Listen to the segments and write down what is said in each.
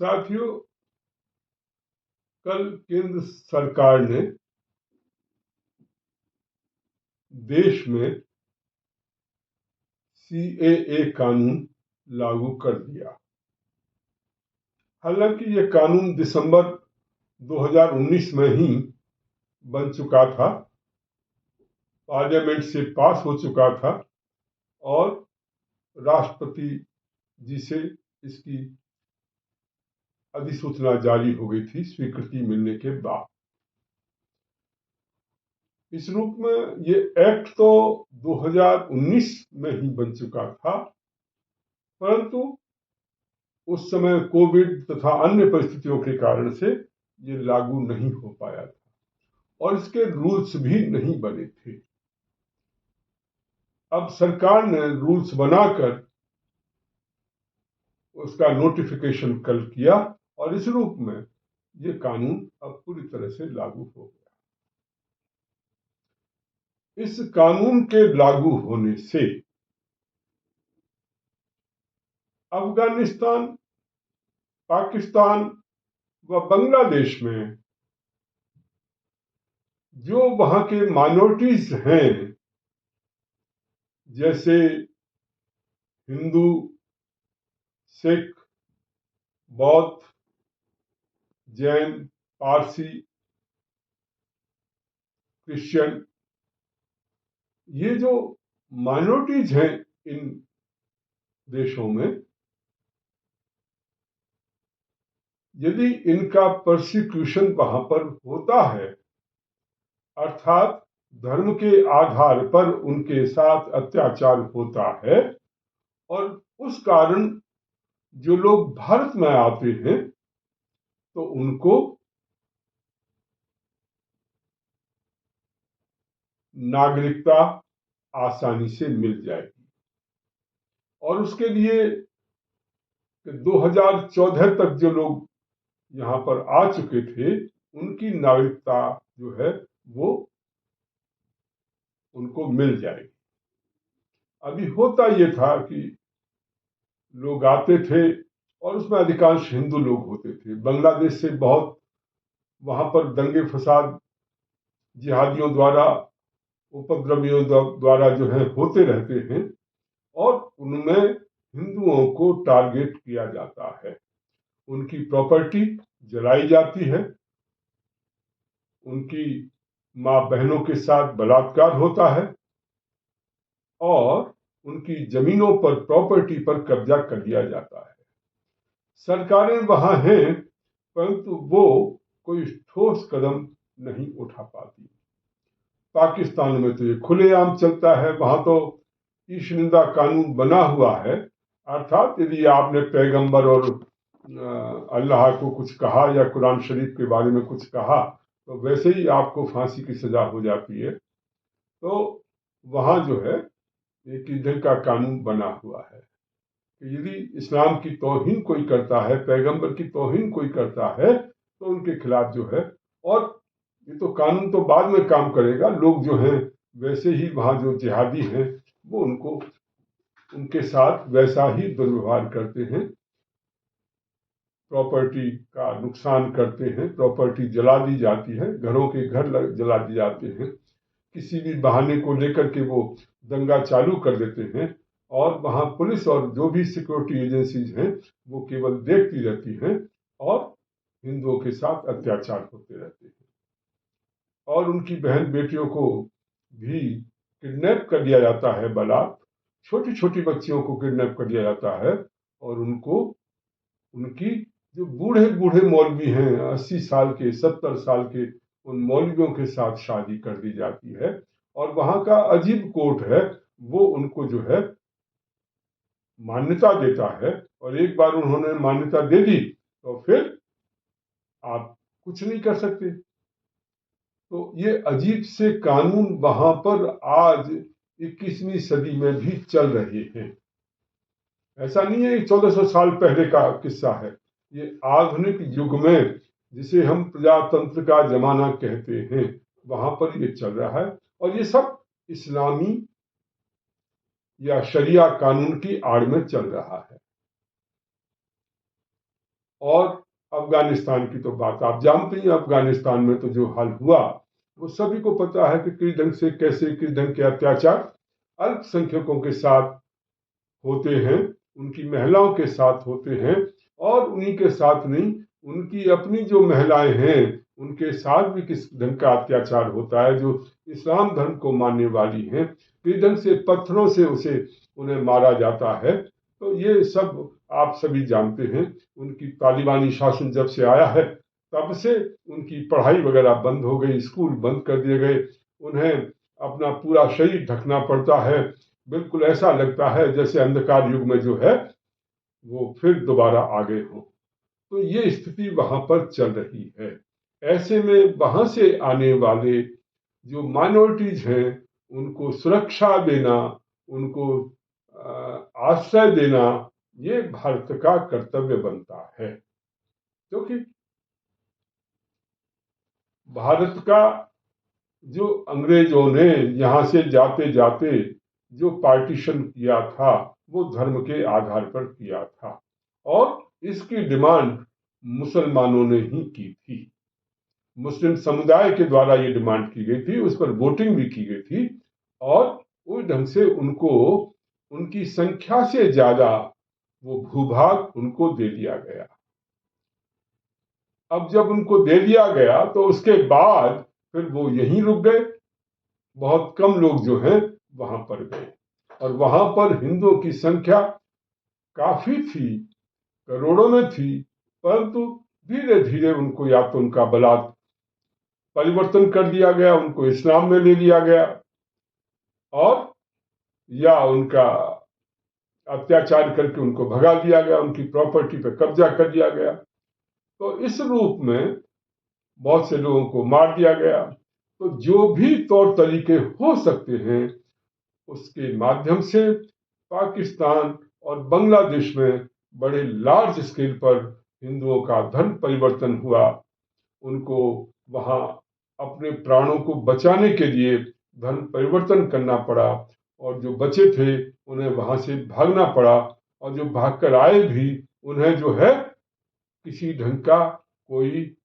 साथियों, कल केंद्र सरकार ने देश में सीएए कानून लागू कर दिया। हालांकि यह कानून दिसंबर 2019 में ही बन चुका था, पार्लियामेंट से पास हो चुका था और राष्ट्रपति जी से इसकी अधिसूचना जारी हो गई थी स्वीकृति मिलने के बाद। इस रूप में ये एक्ट तो 2019 में ही बन चुका था, परंतु उस समय कोविड तथा अन्य परिस्थितियों के कारण से ये लागू नहीं हो पाया था और इसके रूल्स भी नहीं बने थे। अब सरकार ने रूल्स बनाकर उसका नोटिफिकेशन कल किया और इस रूप में ये कानून अब पूरी तरह से लागू हो गया। इस कानून के लागू होने से अफगानिस्तान, पाकिस्तान व बांग्लादेश में जो वहां के माइनॉरिटीज हैं, जैसे हिंदू, सिख, बौद्ध, जैन, पारसी, क्रिश्चियन, ये जो माइनॉरिटीज हैं इन देशों में, यदि इनका प्रोसिक्यूशन वहां पर होता है, अर्थात धर्म के आधार पर उनके साथ अत्याचार होता है और उस कारण जो लोग भारत में आते हैं तो उनको नागरिकता आसानी से मिल जाएगी और उसके लिए 2014 तक जो लोग यहाँ पर आ चुके थे उनकी नागरिकता जो है वो उनको मिल जाएगी। अभी होता ये था कि लोग आते थे और उसमें अधिकांश हिंदू लोग होते थे। बांग्लादेश से बहुत वहां पर दंगे फसाद जिहादियों द्वारा, उपद्रवियों द्वारा जो है होते रहते हैं और उनमें हिंदुओं को टारगेट किया जाता है, उनकी प्रॉपर्टी जलाई जाती है, उनकी मां बहनों के साथ बलात्कार होता है और उनकी जमीनों पर, प्रॉपर्टी पर कब्जा कर लिया जाता है। सरकारें वहां हैं परंतु वो कोई ठोस कदम नहीं उठा पाती। पाकिस्तान में तो ये खुलेआम चलता है, वहां तो ईश निंदा कानून बना हुआ है, अर्थात यदि आपने पैगंबर और अल्लाह को कुछ कहा या कुरान शरीफ के बारे में कुछ कहा तो वैसे ही आपको फांसी की सजा हो जाती है। तो वहां जो है एक ईंधन का कानून बना हुआ है कि यदि इस्लाम की तौहीन कोई करता है, पैगंबर की तौहीन कोई करता है तो उनके खिलाफ जो है, और ये तो कानून तो बाद में काम करेगा, लोग जो हैं वैसे ही वहां जो जिहादी हैं वो उनको उनके साथ वैसा ही दुर्व्यवहार करते हैं, प्रॉपर्टी का नुकसान करते हैं, प्रॉपर्टी जला दी जाती है, घरों के घर जला दिए जाते हैं, किसी भी बहाने को लेकर के वो दंगा चालू कर देते हैं और वहां पुलिस और जो भी सिक्योरिटी एजेंसीज हैं वो केवल देखती रहती हैं और हिंदुओं के साथ अत्याचार होते रहते हैं और उनकी बहन बेटियों को भी किडनैप कर लिया जाता है, बलात्, छोटी छोटी बच्चियों को किडनैप कर लिया जाता है और उनको उनकी जो बूढ़े बूढ़े मौलवी हैं, 80 साल के, 70 साल के, उन मौलवियों के साथ शादी कर दी जाती है और वहां का अजीब कोर्ट है वो उनको जो है मान्यता देता है और एक बार उन्होंने मान्यता दे दी तो फिर आप कुछ नहीं कर सकते। तो ये अजीब से कानून वहां पर आज 21वीं सदी में भी चल रहे हैं। ऐसा नहीं है 1400 साल पहले का किस्सा है, ये आधुनिक युग में जिसे हम प्रजातंत्र का जमाना कहते हैं वहां पर ये चल रहा है और ये सब इस्लामी या शरिया कानून की आड़ में चल रहा है। और अफगानिस्तान की तो बात आप जानते ही, अफगानिस्तान में तो जो हाल हुआ वो सभी को पता है कि किस ढंग से, कैसे, किस ढंग के अत्याचार अल्पसंख्यकों के साथ होते हैं, उनकी महिलाओं के साथ होते हैं, और उन्हीं के साथ नहीं, उनकी अपनी जो महिलाएं हैं उनके साथ भी किस ढंग का अत्याचार होता है, जो इस्लाम धर्म को मानने वाली हैं, किस ढंग से पत्थरों से उन्हें मारा जाता है। तो ये सब आप सभी जानते हैं। उनकी तालिबानी शासन जब से आया है तब से उनकी पढ़ाई वगैरह बंद हो गई, स्कूल बंद कर दिए गए, उन्हें अपना पूरा शरीर ढकना पड़ता है। बिल्कुल ऐसा लगता है जैसे अंधकार युग में जो है वो फिर दोबारा आ गए हो। तो ये स्थिति वहां पर चल रही है। ऐसे में वहां से आने वाले जो माइनॉरिटीज हैं उनको सुरक्षा देना, उनको आश्रय देना, ये भारत का कर्तव्य बनता है। क्योंकि भारत का जो अंग्रेजों ने यहां से जाते जाते जो पार्टीशन किया था वो धर्म के आधार पर किया था, और इसकी डिमांड मुसलमानों ने ही की थी। मुस्लिम समुदाय के द्वारा ये डिमांड की गई थी, उस पर वोटिंग भी की गई थी, और उस ढंग से उनको उनकी संख्या से ज्यादा वो भूभाग उनको दे दिया गया। अब जब उनको दे दिया गया तो उसके बाद फिर वो यहीं रुक गए। बहुत कम लोग जो हैं वहां पर गए, और वहां पर हिंदुओं की संख्या काफी थी, करोड़ों में थी, परंतु धीरे धीरे उनको या तो उनका बलात् परिवर्तन कर दिया गया, उनको इस्लाम में ले लिया गया, और या उनका अत्याचार करके उनको भगा दिया गया, उनकी प्रॉपर्टी पर कब्जा कर दिया गया। तो इस रूप में बहुत से लोगों को मार दिया गया। तो जो भी तौर तरीके हो सकते हैं उसके माध्यम से पाकिस्तान और बांग्लादेश में बड़े लार्ज स्केल पर हिंदुओं का धर्म परिवर्तन हुआ। उनको वहां अपने प्राणों को बचाने के लिए धर्म परिवर्तन करना पड़ा, और जो बचे थे उन्हें वहां से भागना पड़ा, और जो भागकर आए भी उन्हें जो है किसी ढंग का कोई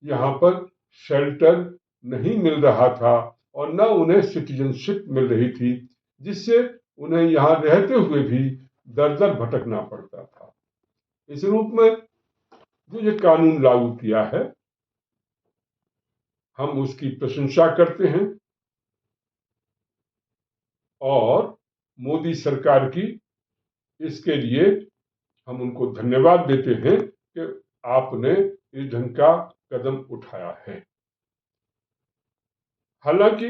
यहाँ पर शेल्टर नहीं मिल रहा था, और न उन्हें सिटीजनशिप मिल रही थी, जिससे उन्हें यहाँ रहते हुए भी दर दर भटकना पड़ता था। इस रूप में जो ये कानून लागू किया है हम उसकी प्रशंसा करते हैं, और मोदी सरकार की इसके लिए हम उनको धन्यवाद देते हैं कि आपने इस ढंग का कदम उठाया है। हालांकि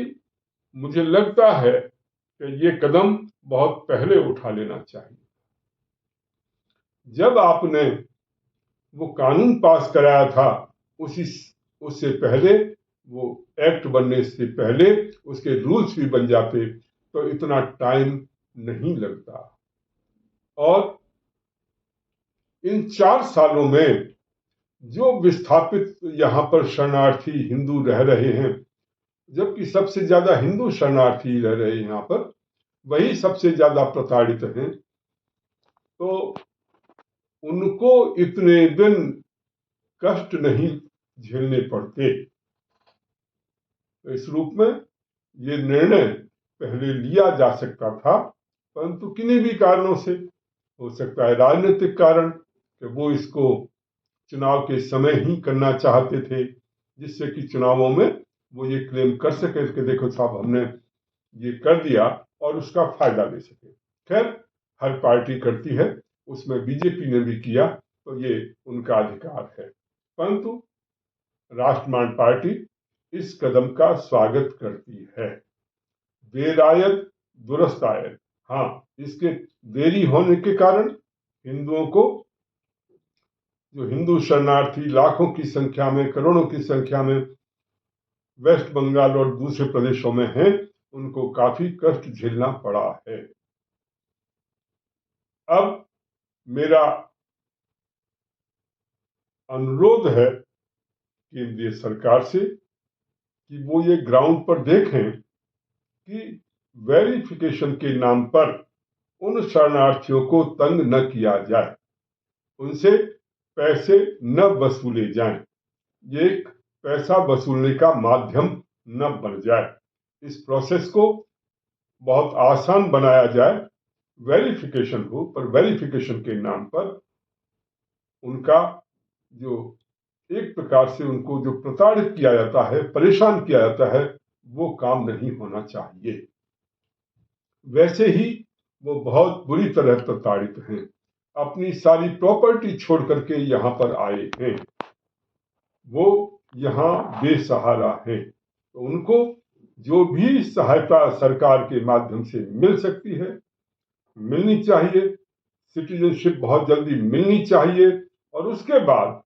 मुझे लगता है कि ये कदम बहुत पहले उठा लेना चाहिए। जब आपने वो कानून पास कराया था उससे पहले, वो एक्ट बनने से पहले उसके रूल्स भी बन जाते तो इतना टाइम नहीं लगता। और इन 4 सालों में जो विस्थापित यहाँ पर शरणार्थी हिंदू रह रहे हैं, जबकि सबसे ज्यादा हिंदू शरणार्थी रह रहे हैं यहाँ पर, वही सबसे ज्यादा प्रताड़ित हैं, तो उनको इतने दिन कष्ट नहीं झेलने पड़ते। तो इस रूप में ये निर्णय पहले लिया जा सकता था, परंतु किन्हीं भी कारणों से, हो सकता है राजनीतिक कारण कि वो इसको चुनाव के समय ही करना चाहते थे, जिससे कि चुनावों में वो ये क्लेम कर सके कि देखो साहब हमने ये कर दिया, और उसका फायदा ले सके। खैर, हर पार्टी करती है, उसमें बीजेपी ने भी किया, तो ये उनका अधिकार है, परंतु राष्ट्रवादी पार्टी इस कदम का स्वागत करती है। देर आयत दुरुस्त आयत। हाँ, इसके देरी होने के कारण हिंदुओं को, जो हिंदू शरणार्थी लाखों की संख्या में, करोड़ों की संख्या में वेस्ट बंगाल और दूसरे प्रदेशों में हैं, उनको काफी कष्ट झेलना पड़ा है। अब मेरा अनुरोध है केंद्रीय सरकार से कि वो ये ग्राउंड पर देखें कि वेरिफिकेशन के नाम पर उन शरणार्थियों को तंग न किया जाए, उनसे पैसे न वसूले जाएं, ये एक पैसा वसूलने का माध्यम न बन जाए। इस प्रोसेस को बहुत आसान बनाया जाए, वेरिफिकेशन हो, पर वेरिफिकेशन के नाम पर उनका जो एक प्रकार से उनको जो प्रताड़ित किया जाता है, परेशान किया जाता है, वो काम नहीं होना चाहिए। वैसे ही वो बहुत बुरी तरह प्रताड़ित हैं, अपनी सारी प्रॉपर्टी छोड़ करके यहाँ पर आए हैं, वो यहाँ बेसहारा हैं, तो उनको जो भी सहायता सरकार के माध्यम से मिल सकती है मिलनी चाहिए। सिटीजनशिप बहुत जल्दी मिलनी चाहिए और उसके बाद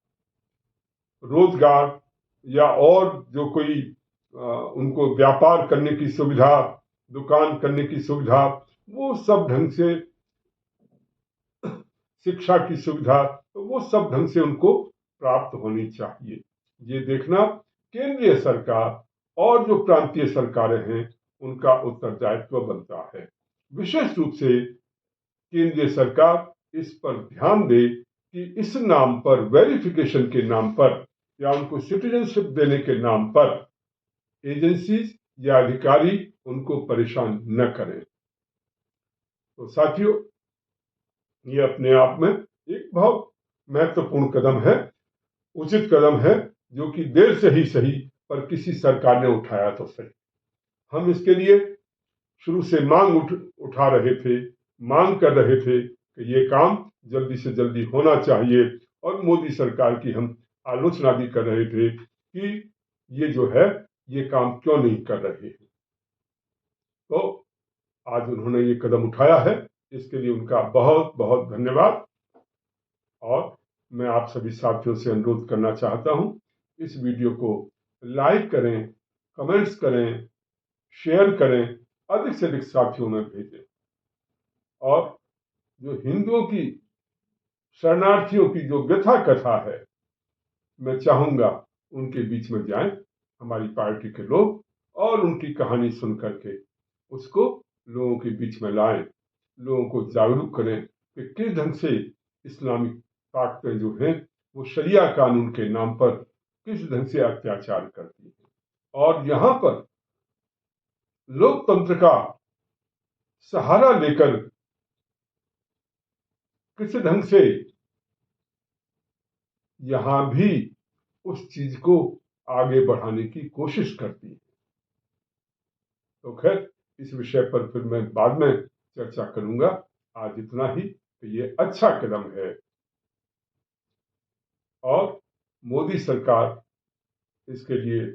रोजगार या और जो कोई उनको व्यापार करने की सुविधा, दुकान करने की सुविधा, वो सब ढंग से, शिक्षा की सुविधा, तो वो सब ढंग से उनको प्राप्त होनी चाहिए। ये देखना केंद्रीय सरकार और जो प्रांतीय सरकारें हैं उनका उत्तरदायित्व बनता है। विशेष रूप से केंद्रीय सरकार इस पर ध्यान दे कि इस नाम पर, वेरिफिकेशन के नाम पर या उनको सिटीजनशिप देने के नाम पर एजेंसीज या अधिकारी उनको परेशान न करें। तो साथियों, ये अपने आप में एक बहुत महत्वपूर्ण कदम है, उचित कदम है, जो कि देर से ही सही पर किसी सरकार ने उठाया तो सही। हम इसके लिए शुरू से मांग उठा रहे थे, मांग कर रहे थे कि ये काम जल्दी से जल्दी होना चाहिए और मोदी सरकार की हम आलोचना भी कर रहे थे कि ये जो है ये काम क्यों नहीं कर रहे हैं। तो आज उन्होंने ये कदम उठाया है, इसके लिए उनका बहुत बहुत धन्यवाद। और मैं आप सभी साथियों से अनुरोध करना चाहता हूं, इस वीडियो को लाइक करें, कमेंट्स करें, शेयर करें, अधिक से अधिक साथियों में भेजें। और जो हिंदुओं की, शरणार्थियों की जो व्यथा कथा है, मैं चाहूंगा उनके बीच में जाएं हमारी पार्टी के लोग और उनकी कहानी सुन करके उसको लोगों के बीच में लाएं, लोगों को जागरूक करें कि किस ढंग से इस्लामिक ताकतें जो हैं वो शरिया कानून के नाम पर किस ढंग से अत्याचार करती हैं और यहाँ पर लोकतंत्र का सहारा लेकर किस ढंग से यहाँ भी उस चीज को आगे बढ़ाने की कोशिश करती है। तो खैर, इस विषय पर फिर मैं बाद में चर्चा करूंगा। आज इतना ही कि ये अच्छा कदम है और मोदी सरकार इसके लिए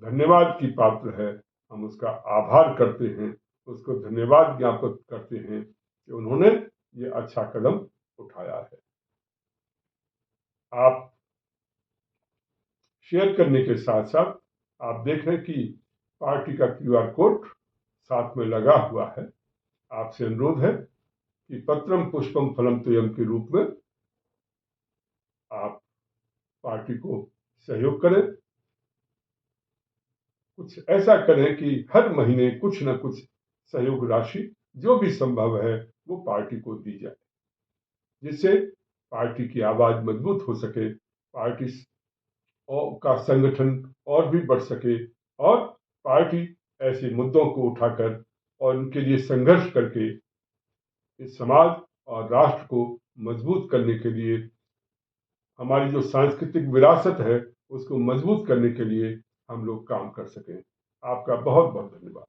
धन्यवाद की पात्र है। हम उसका आभार करते हैं, उसको धन्यवाद ज्ञापित करते हैं कि उन्होंने ये अच्छा कदम उठाया है। आप शेयर करने के साथ साथ आप देख रहे हैं कि पार्टी का QR कोड साथ में लगा हुआ है। आपसे अनुरोध है कि पत्रम पुष्पम फलम तोयम के रूप में आप पार्टी को सहयोग करें। कुछ ऐसा करें कि हर महीने कुछ न कुछ सहयोग राशि जो भी संभव है वो पार्टी को दी जाए, जिससे पार्टी की आवाज मजबूत हो सके, पार्टी का संगठन और भी बढ़ सके और पार्टी ऐसे मुद्दों को उठाकर और उनके लिए संघर्ष करके इस समाज और राष्ट्र को मजबूत करने के लिए, हमारी जो सांस्कृतिक विरासत है उसको मजबूत करने के लिए हम लोग काम कर सकें। आपका बहुत बहुत धन्यवाद।